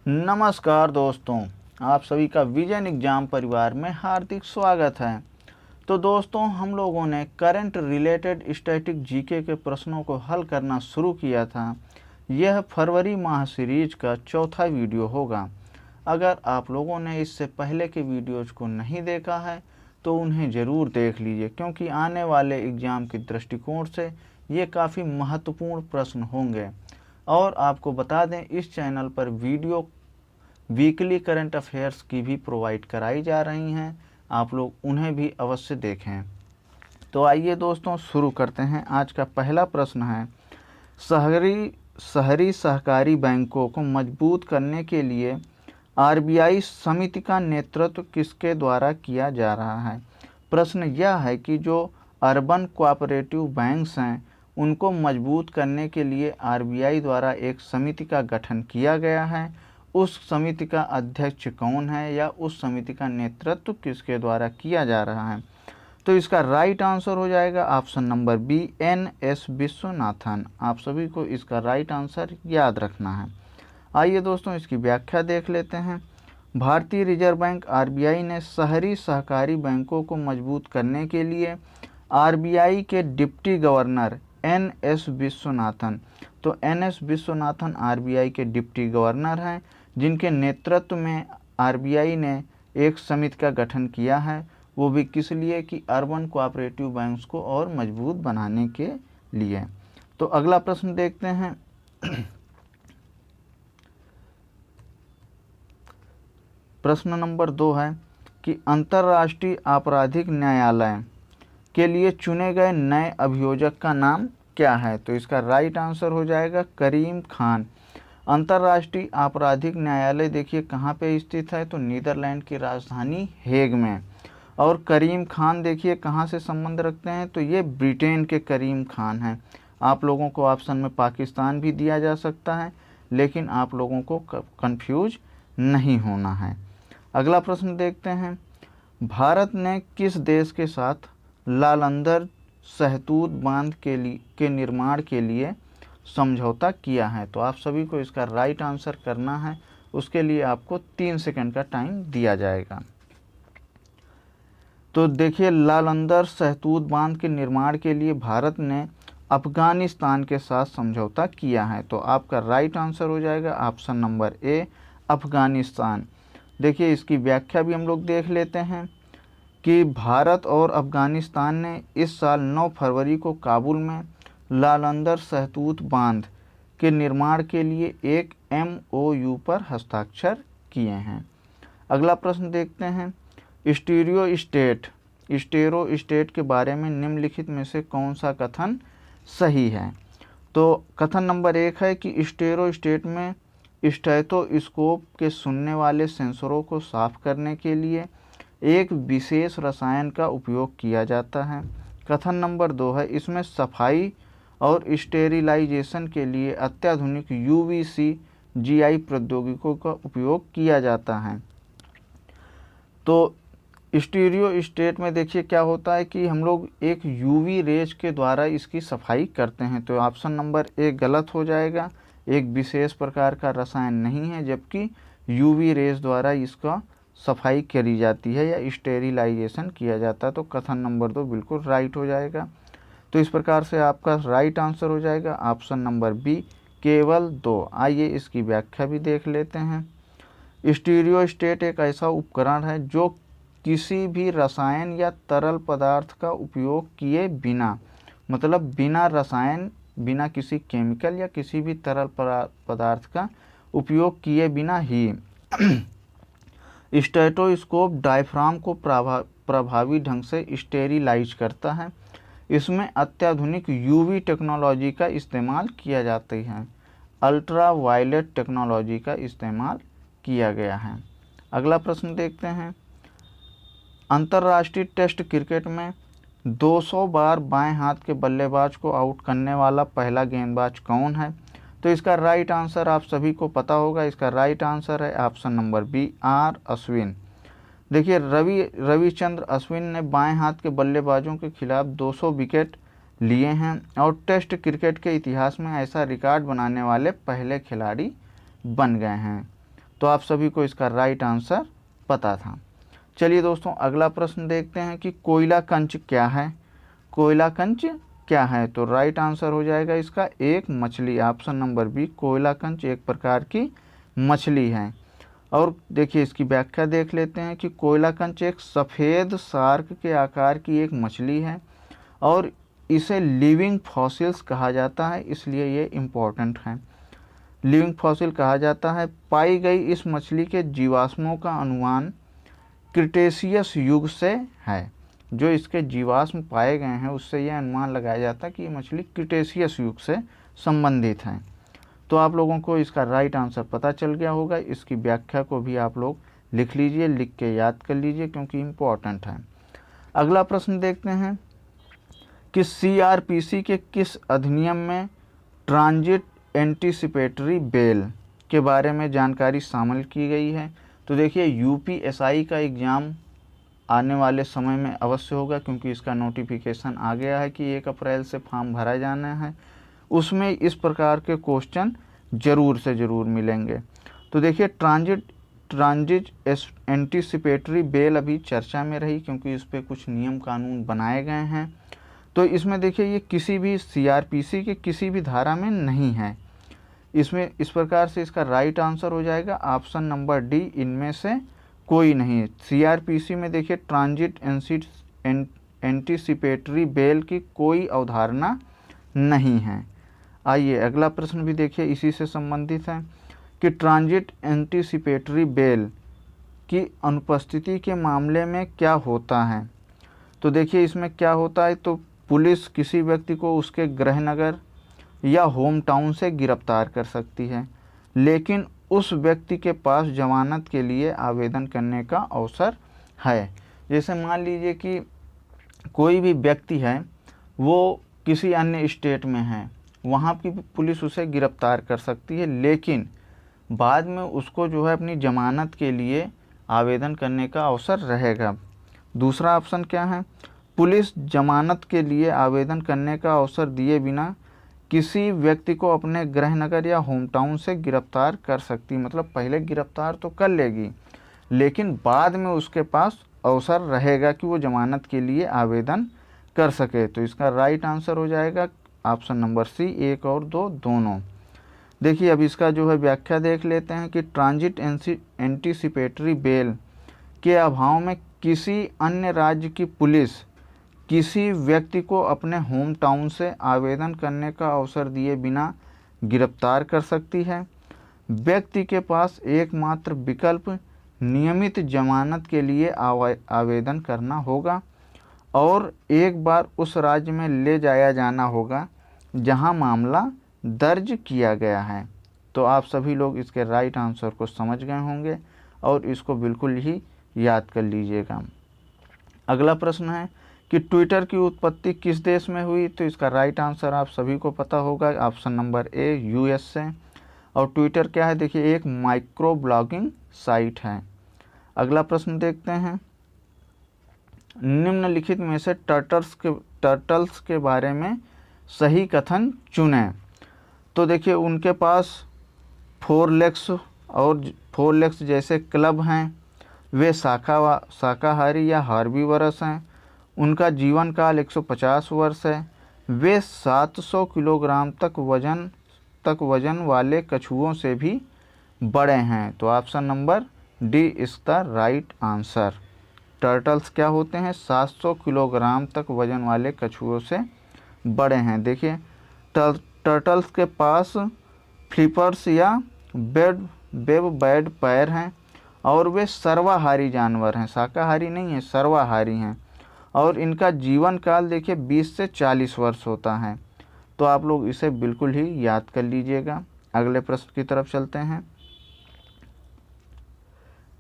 नमस्कार दोस्तों, आप सभी का विजन एग्जाम परिवार में हार्दिक स्वागत है। तो दोस्तों, हम लोगों ने करंट रिलेटेड स्टैटिक जीके के प्रश्नों को हल करना शुरू किया था। यह फरवरी माह सीरीज का चौथा वीडियो होगा। अगर आप लोगों ने इससे पहले के वीडियोज को नहीं देखा है तो उन्हें ज़रूर देख लीजिए, क्योंकि आने वाले एग्ज़ाम के दृष्टिकोण से ये काफ़ी महत्वपूर्ण प्रश्न होंगे। और आपको बता दें, इस चैनल पर वीडियो वीकली करंट अफेयर्स की भी प्रोवाइड कराई जा रही हैं, आप लोग उन्हें भी अवश्य देखें। तो आइए दोस्तों, शुरू करते हैं। आज का पहला प्रश्न है, शहरी सहकारी बैंकों को मजबूत करने के लिए आरबीआई समिति का नेतृत्व किसके द्वारा किया जा रहा है। प्रश्न यह है कि जो अर्बन कोऑपरेटिव बैंक्स हैं उनको मजबूत करने के लिए आरबीआई द्वारा एक समिति का गठन किया गया है। उस समिति का अध्यक्ष कौन है या उस समिति का नेतृत्व किसके द्वारा किया जा रहा है। तो इसका राइट आंसर हो जाएगा option number B, N S. Vishwanathan. आप सभी को इसका राइट आंसर याद रखना है। आइए दोस्तों, इसकी व्याख्या देख लेते हैं। भारतीय रिजर्व बैंक आरबीआई ने शहरी सहकारी बैंकों को मजबूत करने के लिए आरबीआई के डिप्टी गवर्नर एन.एस. विश्वनाथन, तो एन.एस. विश्वनाथन आरबीआई के डिप्टी गवर्नर हैं, जिनके नेतृत्व में आरबीआई ने एक समिति का गठन किया है। वो भी किस लिए कि अर्बन कोऑपरेटिव बैंक्स को और मजबूत बनाने के लिए। तो अगला प्रश्न देखते हैं। प्रश्न नंबर 2 है कि अंतर्राष्ट्रीय आपराधिक न्यायालय के लिए चुने गए नए अभियोजक का नाम क्या है। तो इसका राइट आंसर हो जाएगा करीम खान। अंतर्राष्ट्रीय आपराधिक न्यायालय देखिए कहाँ पे स्थित है, तो नीदरलैंड की राजधानी हेग में। और करीम खान देखिए कहाँ से संबंध रखते हैं, तो ये ब्रिटेन के करीम खान हैं। आप लोगों को ऑप्शन में पाकिस्तान भी दिया जा सकता है, लेकिन आप लोगों को कंफ्यूज नहीं होना है। अगला प्रश्न देखते हैं। भारत ने किस देश के साथ लालंदर सहतूत बांध के निर्माण के लिए समझौता किया है। तो आप सभी को इसका राइट आंसर करना है। उसके लिए आपको 3 सेकंड का टाइम दिया जाएगा। तो देखिए, लालंदर सहतूत बांध के निर्माण के लिए भारत ने अफगानिस्तान के साथ समझौता किया है। तो आपका राइट आंसर हो जाएगा ऑप्शन नंबर ए, अफगानिस्तान। देखिए, इसकी व्याख्या भी हम लोग देख लेते हैं कि भारत और अफगानिस्तान ने इस साल 9 फरवरी को काबुल में लालंदर सहतूत बांध के निर्माण के लिए एक MOU पर हस्ताक्षर किए हैं। अगला प्रश्न देखते हैं। स्टेरो स्टेट के बारे में निम्नलिखित में से कौन सा कथन सही है। तो कथन नंबर 1 है कि स्टेरो स्टेट में स्टेथोस्कोप के सुनने वाले सेंसरों को साफ करने के लिए एक विशेष रसायन का उपयोग किया जाता है। कथन नंबर 2 है, इसमें सफाई और स्टेरिलाइजेशन के लिए अत्याधुनिक UVC GI प्रौद्योगिकियों का उपयोग किया जाता है। तो स्टीरियो स्टेट में देखिए क्या होता है कि हम लोग एक UV रेज के द्वारा इसकी सफाई करते हैं। तो ऑप्शन नंबर 1 गलत हो जाएगा। एक विशेष प्रकार का रसायन नहीं है, जबकि UV रेज द्वारा इसका सफाई करी जाती है या स्टेरिलाइजेशन किया जाता है। तो कथन नंबर 2 बिल्कुल राइट हो जाएगा। तो इस प्रकार से आपका राइट आंसर हो जाएगा ऑप्शन नंबर बी, केवल 2। आइए इसकी व्याख्या भी देख लेते हैं। स्टीरियो स्टेट एक ऐसा उपकरण है जो किसी भी रसायन या तरल पदार्थ का उपयोग किए बिना, मतलब बिना रसायन, बिना किसी केमिकल या किसी भी तरल पदार्थ का उपयोग किए बिना ही स्टेथोस्कोप डायफ्राम को प्रभावी ढंग से स्टेरिलाइज करता है। इसमें अत्याधुनिक UV टेक्नोलॉजी का इस्तेमाल किया जाता है। अल्ट्रा वायलेट टेक्नोलॉजी का इस्तेमाल किया गया है। अगला प्रश्न देखते हैं। अंतर्राष्ट्रीय टेस्ट क्रिकेट में 200 बार बाएं हाथ के बल्लेबाज को आउट करने वाला पहला गेंदबाज कौन है। तो इसका राइट आंसर आप सभी को पता होगा। इसका राइट आंसर है option number B, R. Ashwin. देखिए, रविचंद्र अश्विन ने बाएं हाथ के बल्लेबाजों के खिलाफ 200 विकेट लिए हैं और टेस्ट क्रिकेट के इतिहास में ऐसा रिकॉर्ड बनाने वाले पहले खिलाड़ी बन गए हैं। तो आप सभी को इसका राइट आंसर पता था। चलिए दोस्तों अगला प्रश्न देखते हैं कि कोयला कंच क्या है। कोयला कंच क्या है, तो राइट आंसर हो जाएगा इसका एक मछली, ऑप्शन नंबर बी। कोयला कंच एक प्रकार की मछली है। और देखिए इसकी व्याख्या देख लेते हैं कि कोयला कंच एक सफ़ेद शार्क के आकार की एक मछली है और इसे लिविंग फॉसिल्स कहा जाता है, इसलिए ये इम्पोर्टेंट है। लिविंग फॉसिल कहा जाता है। पाई गई इस मछली के जीवाश्मों का अनुमान क्रिटेशियस युग से है। जो इसके जीवाश्म पाए गए हैं उससे यह अनुमान लगाया जाता है कि ये मछली क्रिटेशियस युग से संबंधित है। तो आप लोगों को इसका राइट आंसर पता चल गया होगा। इसकी व्याख्या को भी आप लोग लिख लीजिए, लिख के याद कर लीजिए क्योंकि इम्पोर्टेंट है। अगला प्रश्न देखते हैं कि सीआरपीसी के किस अधिनियम में ट्रांजिट एंटीसिपेटरी बेल के बारे में जानकारी शामिल की गई है। तो देखिए यूपीएसआई का एग्ज़ाम आने वाले समय में अवश्य होगा क्योंकि इसका नोटिफिकेशन आ गया है कि 1 अप्रैल से फॉर्म भरा जाना है। उसमें इस प्रकार के क्वेश्चन ज़रूर से ज़रूर मिलेंगे। तो देखिए ट्रांजिट एंटीसिपेटरी बेल अभी चर्चा में रही क्योंकि इस पर कुछ नियम कानून बनाए गए हैं। तो इसमें देखिए ये किसी भी सीआरपीसी के किसी भी धारा में नहीं है। इसमें इस प्रकार से इसका राइट आंसर हो जाएगा ऑप्शन नंबर डी, इनमें से कोई नहीं। सीआरपीसी में देखिए ट्रांजिट एंटीसिपेटरी बेल की कोई अवधारणा नहीं है। आइए अगला प्रश्न भी देखिए इसी से संबंधित है कि ट्रांजिट एंटीसिपेटरी बेल की अनुपस्थिति के मामले में क्या होता है। तो देखिए इसमें क्या होता है, तो पुलिस किसी व्यक्ति को उसके गृह नगर या होम टाउन से गिरफ्तार कर सकती है, लेकिन उस व्यक्ति के पास जमानत के लिए आवेदन करने का अवसर है। जैसे मान लीजिए कि कोई भी व्यक्ति है वो किसी अन्य स्टेट में है, वहाँ की पुलिस उसे गिरफ्तार कर सकती है, लेकिन बाद में उसको जो है अपनी जमानत के लिए आवेदन करने का अवसर रहेगा। दूसरा ऑप्शन क्या है, पुलिस जमानत के लिए आवेदन करने का अवसर दिए बिना किसी व्यक्ति को अपने गृह नगर या होम टाउन से गिरफ्तार कर सकती, मतलब पहले गिरफ्तार तो कर लेगी लेकिन बाद में उसके पास अवसर रहेगा कि वो जमानत के लिए आवेदन कर सके। तो इसका राइट आंसर हो जाएगा ऑप्शन नंबर सी, 1 और 2 दोनों। देखिए अब इसका जो है व्याख्या देख लेते हैं कि ट्रांजिट एंटीसिपेटरी बेल के अभाव में किसी अन्य राज्य की पुलिस किसी व्यक्ति को अपने होम टाउन से आवेदन करने का अवसर दिए बिना गिरफ्तार कर सकती है। व्यक्ति के पास एकमात्र विकल्प नियमित जमानत के लिए आवेदन करना होगा और एक बार उस राज्य में ले जाया जाना होगा जहां मामला दर्ज किया गया है। तो आप सभी लोग इसके राइट आंसर को समझ गए होंगे और इसको बिल्कुल ही याद कर लीजिएगा। अगला प्रश्न है कि ट्विटर की उत्पत्ति किस देश में हुई। तो इसका राइट आंसर आप सभी को पता होगा, ऑप्शन नंबर ए, यूएस से। और ट्विटर क्या है, देखिए एक माइक्रो ब्लॉगिंग साइट है। अगला प्रश्न देखते हैं, निम्नलिखित में से टर्टल्स के बारे में सही कथन चुनें। तो देखिए उनके पास 4 लेग्स जैसे क्लब हैं, वे शाकाहारी या हार्बीवरस हैं, उनका जीवन काल 150 वर्ष है, वे 700 किलोग्राम तक वजन वाले कछुओं से भी बड़े हैं। तो option number D is the right answer. Turtles क्या होते हैं, 700 किलोग्राम तक वजन वाले कछुओं से बड़े हैं। देखिए टर्टल्स के पास फ्लिपर्स या वेब पैर हैं और वे सर्वाहारी जानवर हैं, शाकाहारी नहीं है, सर्वाहारी हैं। और इनका जीवन काल देखिए 20 से 40 वर्ष होता है। तो आप लोग इसे बिल्कुल ही याद कर लीजिएगा। अगले प्रश्न की तरफ चलते हैं।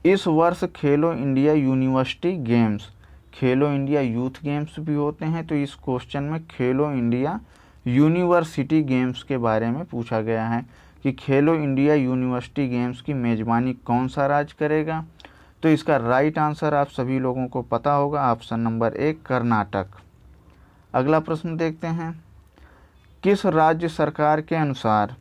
इस वर्ष खेलो इंडिया यूनिवर्सिटी गेम्स, खेलो इंडिया यूथ गेम्स भी होते हैं, तो इस क्वेश्चन में खेलो इंडिया यूनिवर्सिटी गेम्स के बारे में पूछा गया है कि खेलो इंडिया यूनिवर्सिटी गेम्स की मेज़बानी कौन सा राज्य करेगा। तो इसका राइट आंसर आप सभी लोगों को पता होगा, ऑप्शन नंबर 1, कर्नाटक। अगला प्रश्न देखते हैं, किस राज्य सरकार के अनुसार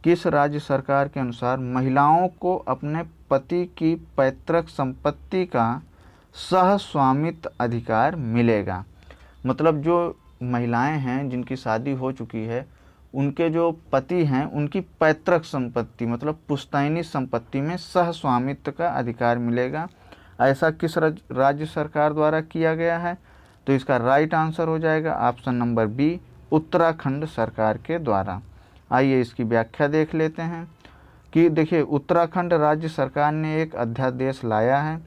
किस राज्य सरकार के अनुसार महिलाओं को अपने पति की पैतृक संपत्ति का सह स्वामित्व अधिकार मिलेगा? मतलब जो महिलाएं हैं जिनकी शादी हो चुकी है, उनके जो पति हैं उनकी पैतृक संपत्ति मतलब पुश्तैनी संपत्ति में सह स्वामित्व का अधिकार मिलेगा। ऐसा किस राज्य सरकार द्वारा किया गया है? तो इसका राइट आंसर हो जाएगा ऑप्शन नंबर बी, उत्तराखंड सरकार के द्वारा। आइए इसकी व्याख्या देख लेते हैं कि देखिए, उत्तराखंड राज्य सरकार ने एक अध्यादेश लाया है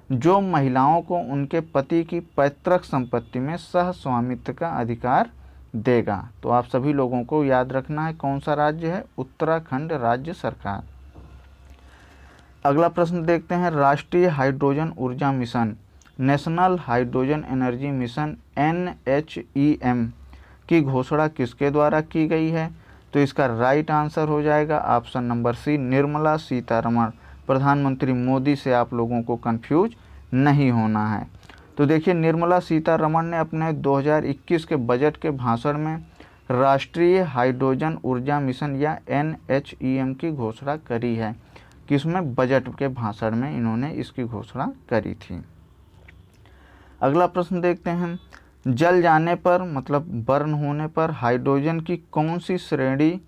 जो महिलाओं को उनके पति की पैतृक संपत्ति में सह स्वामित्व का अधिकार देगा। तो आप सभी लोगों को याद रखना है कौन सा राज्य है, उत्तराखंड राज्य सरकार। अगला प्रश्न देखते हैं, राष्ट्रीय हाइड्रोजन ऊर्जा mission national hydrogen energy mission NHEM की घोषणा किसके द्वारा की गई है? तो इसका राइट आंसर हो जाएगा option number C, Nirmala Sitharaman. प्रधानमंत्री मोदी से आप लोगों को कंफ्यूज नहीं होना है। तो देखिए, निर्मला सीतारमण ने अपने 2021 के बजट के भाषण में राष्ट्रीय हाइड्रोजन ऊर्जा मिशन या NHEM की घोषणा करी है। किसमें? बजट के भाषण में इन्होंने इसकी घोषणा करी थी। अगला प्रश्न देखते हैं, जल जाने पर मतलब बर्न होने पर हाइड्रोजन की कौन सी श्रेणी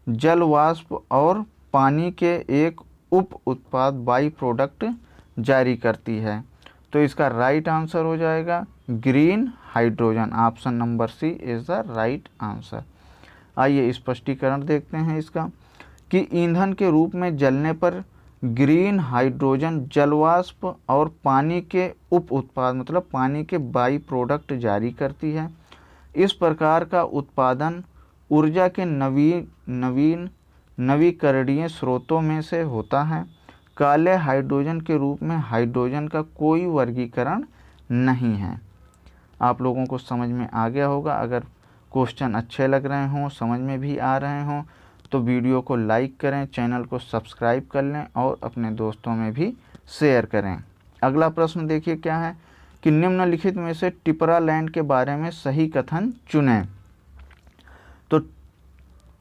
जल वाष्प और पानी के एक उप उत्पाद बाई प्रोडक्ट जारी करती है? तो इसका राइट आंसर हो जाएगा green hydrogen. Option number C is the right answer. आइए स्पष्टीकरण देखते हैं इसका कि ईंधन के रूप में जलने पर ग्रीन हाइड्रोजन जलवाष्प और पानी के उप उत्पाद मतलब पानी के बाई प्रोडक्ट जारी करती है। इस प्रकार का उत्पादन ऊर्जा के नवीकरणीय स्रोतों में से होता है। काले हाइड्रोजन के रूप में हाइड्रोजन का कोई वर्गीकरण नहीं है। आप लोगों को समझ में आ गया होगा। अगर क्वेश्चन अच्छे लग रहे हों, समझ में भी आ रहे हों, तो वीडियो को लाइक करें, चैनल को सब्सक्राइब कर लें और अपने दोस्तों में भी शेयर करें। अगला प्रश्न देखिए क्या है कि निम्नलिखित में से टिपरालैंड के बारे में सही कथन चुनें। तो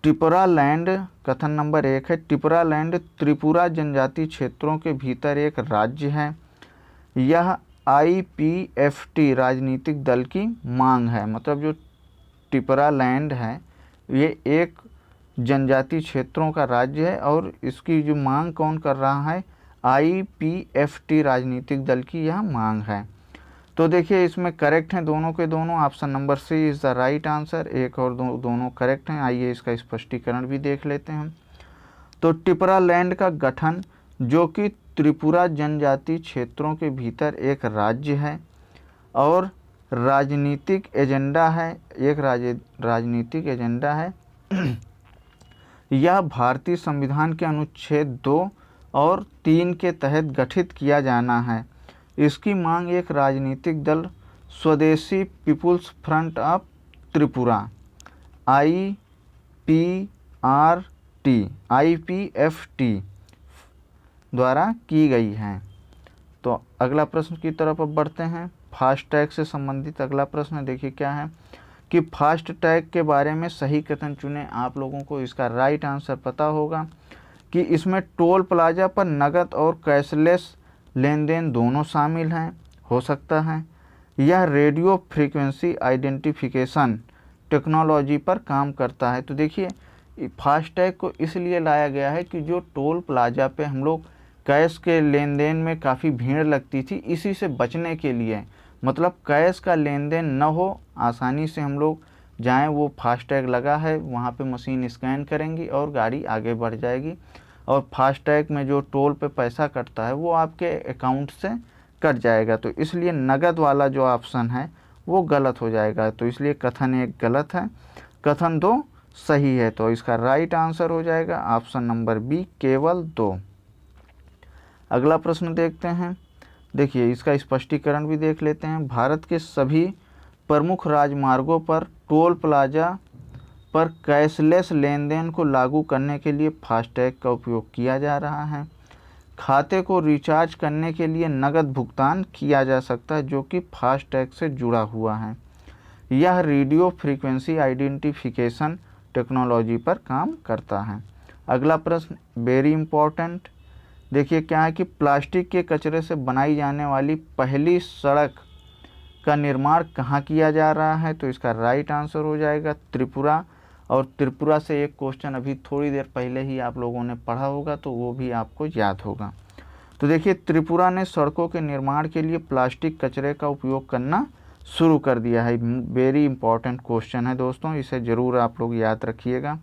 टिपरालैंड कथन नंबर 1 है, टिपरालैंड त्रिपुरा जनजाति क्षेत्रों के भीतर एक राज्य है। यह IPFT राजनीतिक दल की मांग है। मतलब जो टिपरालैंड है ये एक जनजाति क्षेत्रों का राज्य है और इसकी जो मांग कौन कर रहा है? IPFT राजनीतिक दल की यह मांग है। तो देखिए इसमें करेक्ट हैं दोनों के दोनों। Option number C is the right answer. एक और दोनों करेक्ट हैं। आइए इसका स्पष्टीकरण भी देख लेते हैं। तो टिपरालैंड का गठन जो कि त्रिपुरा जनजाति क्षेत्रों के भीतर एक राज्य है और राजनीतिक एजेंडा है, एक राजनीतिक एजेंडा है। यह भारतीय संविधान के अनुच्छेद 2 और 3 के तहत गठित किया जाना है। इसकी मांग एक राजनीतिक दल स्वदेशी people's front of Tripura IPFT द्वारा की गई है। तो अगला प्रश्न की तरफ अब बढ़ते हैं। फास्टैग से संबंधित अगला प्रश्न देखिए क्या है कि फास्टैग के बारे में सही कथन चुनें। आप लोगों को इसका राइट आंसर पता होगा कि इसमें टोल प्लाजा पर नकद और कैशलेस लेन देन दोनों शामिल हैं, हो सकता है। यह रेडियो फ्रीक्वेंसी आइडेंटिफिकेशन टेक्नोलॉजी पर काम करता है। तो देखिए फास्टैग को इसलिए लाया गया है कि जो टोल प्लाजा पे हम लोग कैश के लेन देन में काफ़ी भीड़ लगती थी, इसी से बचने के लिए, मतलब कैश का लेन देन न हो, आसानी से हम लोग जाएं, वो फास्टैग लगा है, वहाँ पे मशीन स्कैन करेंगी और गाड़ी आगे बढ़ जाएगी। और फास्टैग में जो टोल पे पैसा कटता है वो आपके अकाउंट से कट जाएगा। तो इसलिए नगद वाला जो ऑप्शन है वो गलत हो जाएगा। तो इसलिए कथन 1 गलत है, कथन 2 सही है। तो इसका राइट आंसर हो जाएगा ऑप्शन नंबर बी, केवल 2। अगला प्रश्न देखते हैं। देखिए इसका स्पष्टीकरण भी देख लेते हैं। भारत के सभी प्रमुख राजमार्गों पर टोल प्लाजा पर कैशलेस लेन देन को लागू करने के लिए फास्टैग का उपयोग किया जा रहा है। खाते को रिचार्ज करने के लिए नकद भुगतान किया जा सकता है जो कि फास्टैग से जुड़ा हुआ है। यह रेडियो फ्रीक्वेंसी आइडेंटिफिकेशन टेक्नोलॉजी पर काम करता है। अगला प्रश्न वेरी इंपॉर्टेंट, देखिए क्या है कि प्लास्टिक के कचरे से बनाई जाने वाली पहली सड़क का निर्माण कहाँ किया जा रहा है? तो इसका राइट आंसर हो जाएगा त्रिपुरा। और त्रिपुरा से एक क्वेश्चन अभी थोड़ी देर पहले ही आप लोगों ने पढ़ा होगा, तो वो भी आपको याद होगा। तो देखिए त्रिपुरा ने सड़कों के निर्माण के लिए प्लास्टिक कचरे का उपयोग करना शुरू कर दिया है। वेरी इंपॉर्टेंट क्वेश्चन है दोस्तों, इसे ज़रूर आप लोग याद रखिएगा।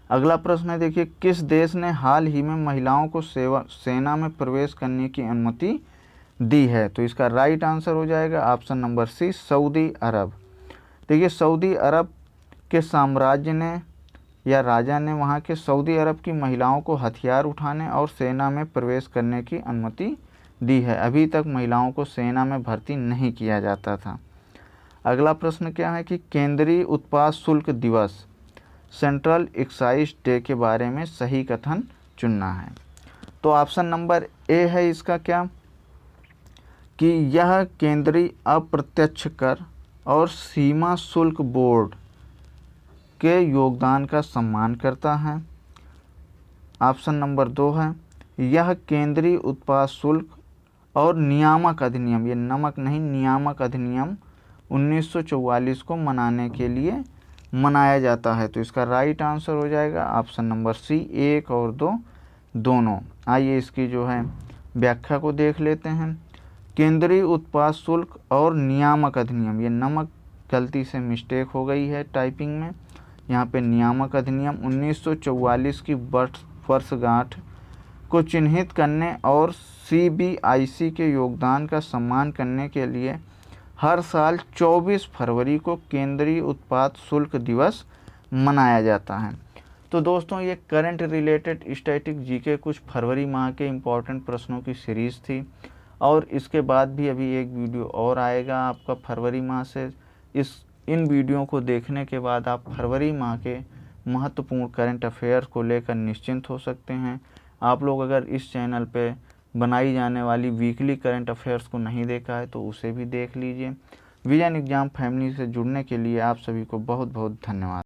अगला प्रश्न है, देखिए किस देश ने हाल ही में महिलाओं को सेना में प्रवेश करने की अनुमति दी है? तो इसका राइट आंसर हो जाएगा ऑप्शन नंबर सी, सऊदी अरब। देखिए सऊदी अरब के साम्राज्य ने या राजा ने वहाँ के सऊदी अरब की महिलाओं को हथियार उठाने और सेना में प्रवेश करने की अनुमति दी है। अभी तक महिलाओं को सेना में भर्ती नहीं किया जाता था। अगला प्रश्न क्या है कि केंद्रीय उत्पाद शुल्क दिवस, सेंट्रल एक्साइज डे के बारे में सही कथन चुनना है। तो ऑप्शन नंबर ए है इसका क्या, कि यह केंद्रीय अप्रत्यक्ष कर और सीमा शुल्क बोर्ड के योगदान का सम्मान करता है। ऑप्शन नंबर 2 है, यह केंद्रीय उत्पाद शुल्क और नियामक अधिनियम, ये नमक नहीं, नियामक अधिनियम 1944 को मनाने के लिए मनाया जाता है। तो इसका राइट आंसर हो जाएगा ऑप्शन नंबर सी, 1 और 2 दोनों। आइए इसकी जो है व्याख्या को देख लेते हैं। केंद्रीय उत्पाद शुल्क और नियामक अधिनियम, ये नमक गलती से मिस्टेक हो गई है टाइपिंग में, यहाँ पे नियामक अधिनियम 1944 की वर्षगांठ को चिन्हित करने और CBIC के योगदान का सम्मान करने के लिए हर साल 24 फरवरी को केंद्रीय उत्पाद शुल्क दिवस मनाया जाता है। तो दोस्तों ये करंट रिलेटेड स्टैटिक जीके कुछ फरवरी माह के इम्पोर्टेंट प्रश्नों की सीरीज़ थी, और इसके बाद भी अभी एक वीडियो और आएगा आपका फरवरी माह से। इन वीडियो को देखने के बाद आप फरवरी माह के महत्वपूर्ण करंट अफेयर्स को लेकर निश्चिंत हो सकते हैं। आप लोग अगर इस चैनल पे बनाई जाने वाली वीकली करंट अफेयर्स को नहीं देखा है तो उसे भी देख लीजिए। विजन एग्ज़ाम फैमिली से जुड़ने के लिए आप सभी को बहुत बहुत धन्यवाद।